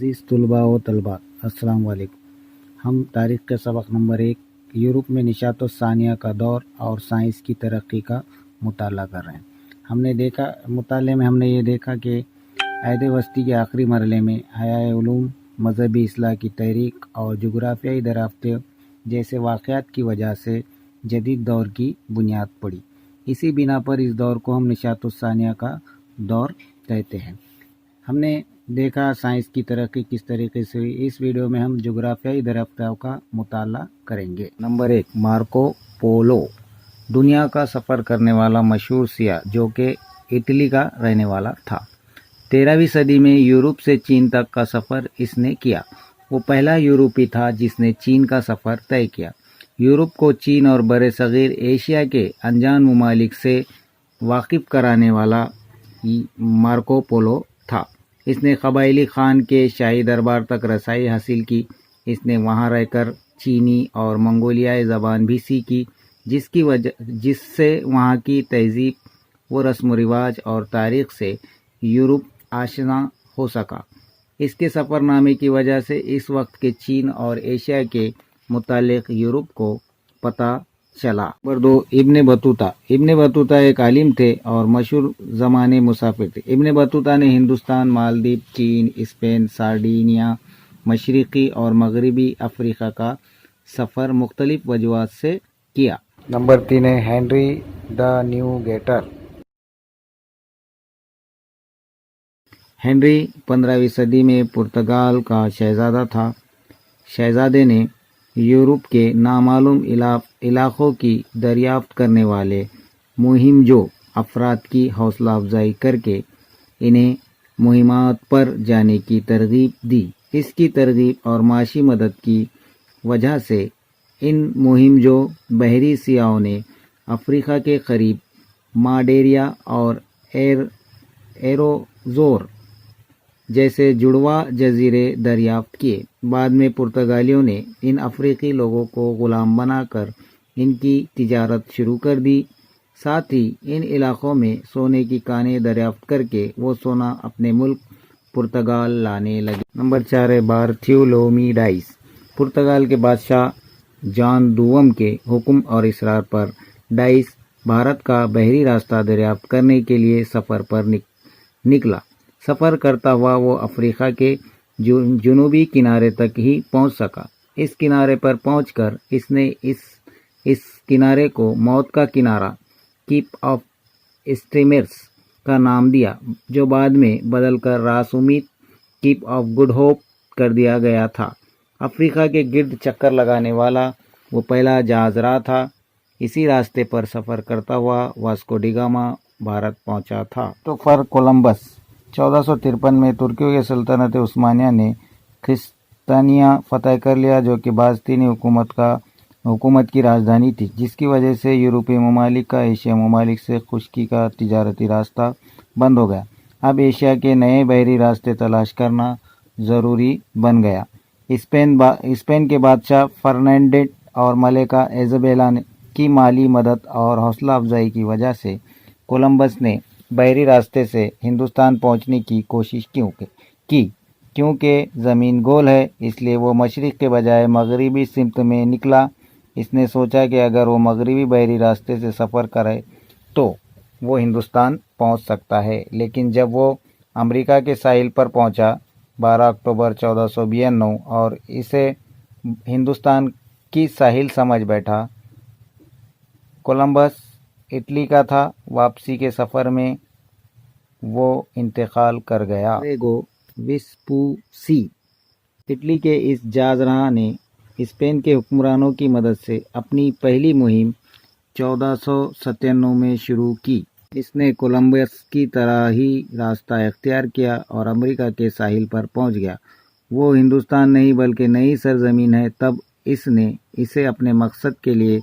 عزیز طلباء و طلبات السلام علیکم. ہم تاریخ کے سبق نمبر 1 یورپ میں نشاط الثانیہ کا دور اور سائنس کی ترقی کا مطالعہ کر رہے ہیں. مطالعے میں ہم نے یہ دیکھا کہ عہد وسطی کے آخری مرحلے میں حیائے علوم، مذہبی اصلاح کی تحریک اور جغرافیائی دریافتیں جیسے واقعات کی وجہ سے جدید دور کی بنیاد پڑی. اسی بنا پر اس دور کو ہم نشاط الثانیہ کا دور کہتے ہیں. ہم نے دیکھا سائنس کی ترقی کس طریقے سے ہوئی. اس ویڈیو میں ہم جغرافیائی دریافتوں کا مطالعہ کریں گے. نمبر 1 مارکو پولو، دنیا کا سفر کرنے والا مشہور سیاح جو کہ اٹلی کا رہنے والا تھا. 13ویں صدی میں یورپ سے چین تک کا سفر اس نے کیا. وہ پہلا یورپی تھا جس نے چین کا سفر طے کیا. یورپ کو چین اور بر صغیر ایشیا کے انجان ممالک سے واقف کرانے والا مارکو پولو تھا. اس نے قبائلی خان کے شاہی دربار تک رسائی حاصل کی. اس نے وہاں رہ کر چینی اور منگولیائی زبان بھی سیکھی، جس سے وہاں کی تہذیب و رسم و رواج اور تاریخ سے یورپ آشنا ہو سکا. اس کے سفر نامے کی وجہ سے اس وقت کے چین اور ایشیا کے متعلق یورپ کو پتہ چلا. نمبر 2 ابن بطوطہ. ابن بطوطہ ایک عالم تھے اور مشہور زمانے مسافر تھے. ابن بطوطہ نے ہندوستان، مالدیپ، چین، اسپین، سارڈینیا، مشرقی اور مغربی افریقہ کا سفر مختلف وجوہات سے کیا. نمبر 3 ہے ہنری دا نیوگیٹر. ہنری 15ویں صدی میں پرتگال کا شہزادہ تھا. شہزادے نے یورپ کے نامعلوم علاقوں کی دریافت کرنے والے مہم جو افراد کی حوصلہ افزائی کر کے انہیں مہمات پر جانے کی ترغیب دی. اس کی ترغیب اور معاشی مدد کی وجہ سے ان مہم جو بحری سیاحوں نے افریقہ کے قریب ماڈیرا اور ایروزور جیسے جڑواں جزیرے دریافت کیے. بعد میں پرتگالیوں نے ان افریقی لوگوں کو غلام بنا کر ان کی تجارت شروع کر دی. ساتھ ہی ان علاقوں میں سونے کی کانیں دریافت کر کے وہ سونا اپنے ملک پرتگال لانے لگے. نمبر 4 ہے بارتھولومی ڈائس. پرتگال کے بادشاہ جان دوم کے حکم اور اصرار پر ڈائس بھارت کا بحری راستہ دریافت کرنے کے لیے سفر پر نکلا. سفر کرتا ہوا وہ افریقہ کے جنوبی کنارے تک ہی پہنچ سکا. اس کنارے پر پہنچ کر اس نے اس کنارے کو موت کا کنارہ کیپ آف اسٹریمرز کا نام دیا، جو بعد میں بدل کر راس امید کیپ آف گڈ ہوپ کر دیا گیا تھا. افریقہ کے گرد چکر لگانے والا وہ پہلا جہاز راہ تھا. اسی راستے پر سفر کرتا ہوا واسکو ڈی گاما بھارت پہنچا تھا. کرسٹوفر کولمبس 1453 میں ترکیوں کی سلطنت عثمانیہ نے قسطنطنیہ فتح کر لیا، جو کہ بازنطینی حکومت کی راجدھانی تھی، جس کی وجہ سے یورپی ممالک کا ایشیا ممالک سے خشکی کا تجارتی راستہ بند ہو گیا. اب ایشیا کے نئے بحری راستے تلاش کرنا ضروری بن گیا. اسپین کے بادشاہ فرنانڈینڈ اور ملکہ ایزابیلا کی مالی مدد اور حوصلہ افزائی کی وجہ سے کولمبس نے بحری راستے سے ہندوستان پہنچنے کی کوشش کی. کیونکہ زمین گول ہے اس لیے وہ مشرق کے بجائے مغربی سمت میں نکلا. اس نے سوچا کہ اگر وہ مغربی بحری راستے سے سفر کرے تو وہ ہندوستان پہنچ سکتا ہے. لیکن جب وہ امریکہ کے ساحل پر پہنچا 12 اکتوبر 1492 اور اسے ہندوستان کی ساحل سمجھ بیٹھا. کولمبس اٹلی کا تھا. واپسی کے سفر میں وہ انتقال کر گیا. ریگو ویسپوسی. اٹلی کے اس جہاز راہ نے اسپین کے حکمرانوں کی مدد سے اپنی پہلی مہم 1497 میں شروع کی. اس نے کولمبس کی طرح ہی راستہ اختیار کیا اور امریکہ کے ساحل پر پہنچ گیا. وہ ہندوستان نہیں بلکہ نئی سرزمین ہے. تب اس نے اسے اپنے مقصد کے لیے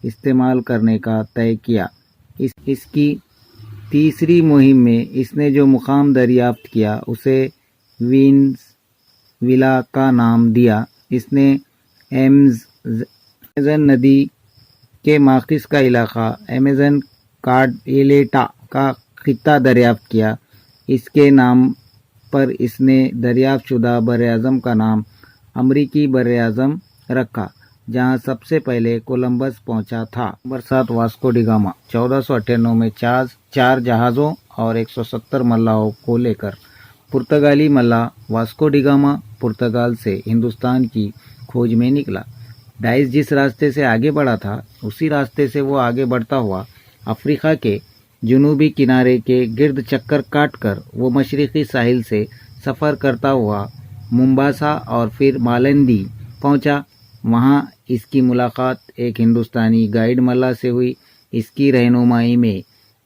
استعمال کرنے کا طے کیا. اس کی تیسری مہم میں اس نے جو مقام دریافت کیا اسے وینزویلا کا نام دیا. اس نے ایمیزن ندی کے ماخذ کا علاقہ ایمیزن کارڈیلیٹا کا خطہ دریافت کیا. اس کے نام پر اس نے دریافت شدہ براعظم کا نام امریکی براعظم رکھا، جہاں سب سے پہلے کولمبس پہنچا تھا۔ نمبر 7، واسکو ڈی گاما 1498 میں 4 جہازوں اور 170 ملاحوں کو لے کر پرتگالی Mallah Vasco D Gama Portugal سے ہندوستان کی کھوج میں نکلا۔ ڈائس جس راستے سے آگے بڑھا تھا اسی راستے سے وہ آگے بڑھتا ہوا افریقہ کے جنوبی کنارے کے گرد چکر کاٹ کر وہ مشرقی ساحل سے سفر کرتا ہوا ممباسا اور پھر مالندی پہنچا۔ وہاں اس کی ملاقات ایک ہندوستانی گائیڈ ملاح سے ہوئی۔ اس کی رہنمائی میں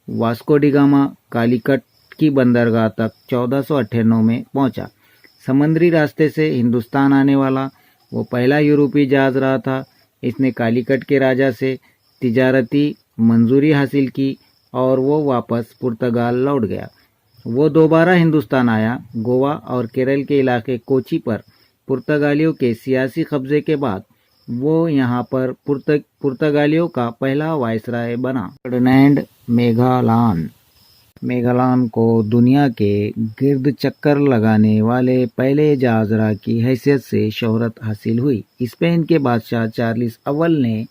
واسکو ڈی گاما کالیکٹ کی بندرگاہ تک 1498 میں پہنچا۔ سمندری راستے سے ہندوستان آنے والا وہ پہلا یورپی جہاز رہا تھا۔ اس نے کالیکٹ کے راجا سے تجارتی منظوری حاصل کی اور وہ واپس پرتگال لوٹ گیا۔ وہ دوبارہ ہندوستان آیا۔ گوا اور کیرل کے علاقے کوچی پر پرتگالیوں کے سیاسی قبضے کے بعد وہ یہاں پر پرتگالیوں کا پہلا وائسرائے بنا۔ فرڈینانڈ میگلان کو دنیا کے گرد چکر لگانے والے پہلے جہاز راہ کی حیثیت سے شہرت حاصل ہوئی۔ اسپین کے بادشاہ چارلس اول نے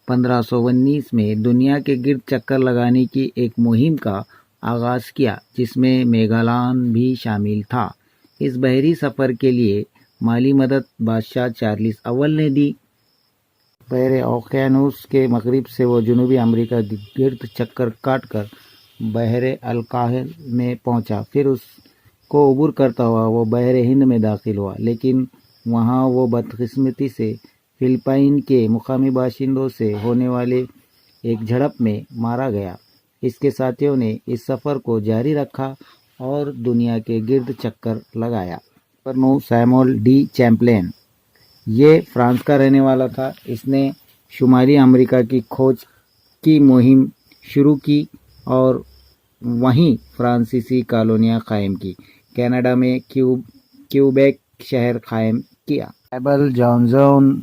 1519 میں دنیا کے گرد چکر لگانے کی ایک مہم کا آغاز کیا، جس میں میگلان بھی شامل تھا۔ اس بحری سفر کے لیے مالی مدد بادشاہ چارلس اول نے دی۔ بحر اوقیانوس کے مغرب سے وہ جنوبی امریکہ کی گرد چکر کاٹ کر بحر الکاہل میں پہنچا۔ پھر اس کو عبور کرتا ہوا وہ بحر ہند میں داخل ہوا، لیکن وہاں وہ بدقسمتی سے فلپائن کے مقامی باشندوں سے ہونے والے ایک جھڑپ میں مارا گیا۔ اس کے ساتھیوں نے اس سفر کو جاری رکھا اور دنیا کے گرد چکر لگایا۔ نمبر 9، سیموئل ڈی چیمپلین یہ فرانس کا رہنے والا تھا۔ اس نے شمالی امریکہ کی کھوج کی مہم شروع کی اور وہیں فرانسیسی کالونیاں قائم کی۔ کینیڈا میں کیوبیک شہر قائم کیا۔ ایبل جانسن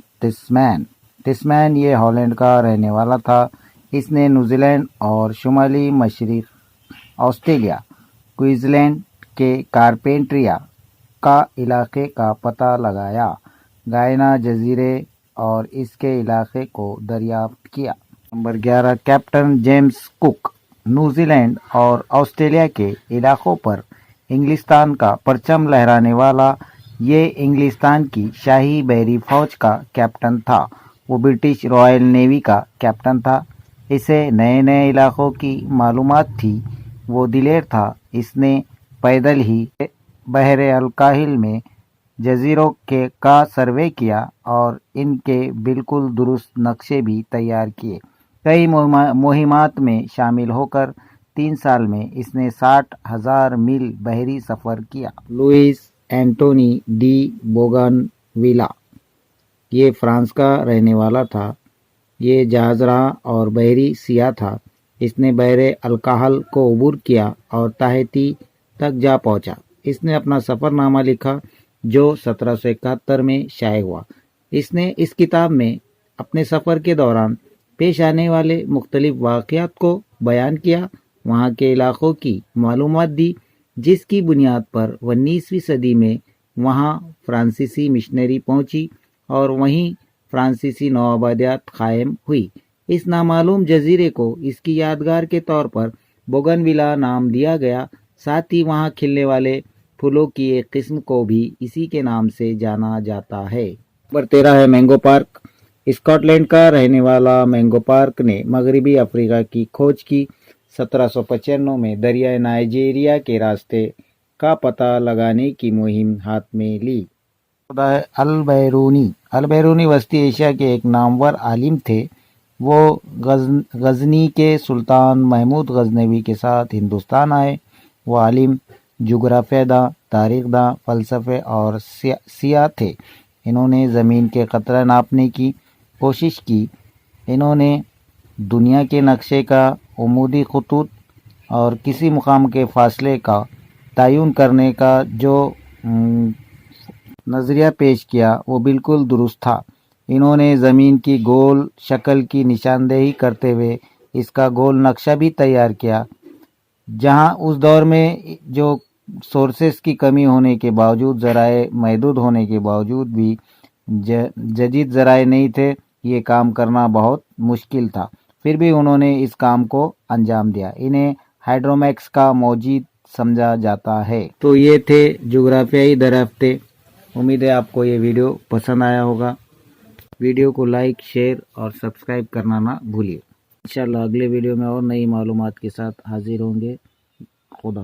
ٹسمین یہ ہالینڈ کا رہنے والا تھا۔ اس نے نیوزی لینڈ اور شمالی مشرق آسٹریلیا کوئنزلینڈ کے کارپینٹریا کا علاقے کا پتہ لگایا، گیانا جزیرے اور اس کے علاقے کو دریافت کیا۔ Number 11، captain James Cook New Zealand اور آسٹریلیا کے علاقوں پر انگلستان کا پرچم لہرانے والا یہ انگلستان کی شاہی بحری فوج کا کیپٹن تھا۔ وہ برٹش رائل نیوی کا کیپٹن تھا۔ اسے نئے علاقوں کی معلومات تھی۔ وہ دلیر تھا۔ اس نے پیدل ہی بحر الکاہل میں جزیروں کا سروے کیا اور ان کے بالکل درست نقشے بھی تیار کیے۔ کئی مہمات میں شامل ہو کر 3 سال میں اس نے 60,000 میل بحری سفر کیا۔ لوئس اینٹونی ڈی بوگنویلا یہ فرانس کا رہنے والا تھا۔ یہ جہاز راہ اور بحری سیاح تھا۔ اس نے بحر الکاہل کو عبور کیا اور تاہیتی تک جا پہنچا۔ اس نے اپنا سفر نامہ لکھا جو 1771 میں شائع ہوا۔ اس نے اس کتاب میں اپنے سفر کے دوران پیش آنے والے مختلف واقعات کو بیان کیا، وہاں کے علاقوں کی معلومات دی، جس کی بنیاد پر 19ویں صدی میں وہاں فرانسیسی مشنری پہنچی اور وہیں فرانسیسی نوآبادیات قائم ہوئی۔ اس نامعلوم جزیرے کو اس کی یادگار کے طور پر بوگنویلا نام دیا گیا۔ ساتھ ہی وہاں کھلنے والے پھولوں کی ایک قسم کو بھی اسی کے نام سے جانا جاتا ہے۔ نمبر 13 ہے مینگو پارک۔ اسکاٹ لینڈ کا رہنے والا مینگو پارک نے مغربی افریقہ کی کھوج کی۔ 1795 میں دریائے نائجیریا کے راستے کا پتہ لگانے کی مہم ہاتھ میں لی۔ البیرونی وسطی ایشیا کے ایک نامور عالم تھے۔ وہ غزنی کے سلطان محمود غزنوی کے ساتھ ہندوستان آئے۔ وہ عالم، جغرافیہ داں، تاریخ داں، فلسفی اور سیاح تھے۔ انہوں نے زمین کے قطرہ ناپنے کی کوشش کی۔ انہوں نے دنیا کے نقشے کا عمودی خطوط اور کسی مقام کے فاصلے کا تعین کرنے کا جو نظریہ پیش کیا وہ بالکل درست تھا۔ انہوں نے زمین کی گول شکل کی نشاندہی کرتے ہوئے اس کا گول نقشہ بھی تیار کیا۔ جہاں اس دور میں جو سورسز کی کمی ہونے کے باوجود، ذرائع محدود ہونے کے باوجود بھی جدید ذرائع نہیں تھے، یہ کام کرنا بہت مشکل تھا، پھر بھی انہوں نے اس کام کو انجام دیا۔ انہیں ہائیڈرومیکس کا موجد سمجھا جاتا ہے۔ تو یہ تھے جغرافیائی دریافتیں۔ امید ہے آپ کو یہ ویڈیو پسند آیا ہوگا۔ ویڈیو کو لائک، شیئر اور سبسکرائب کرنا نہ بھولیے۔ انشاءاللہ اگلے ویڈیو میں اور نئی معلومات کے ساتھ حاضر ہوں گے۔ خدا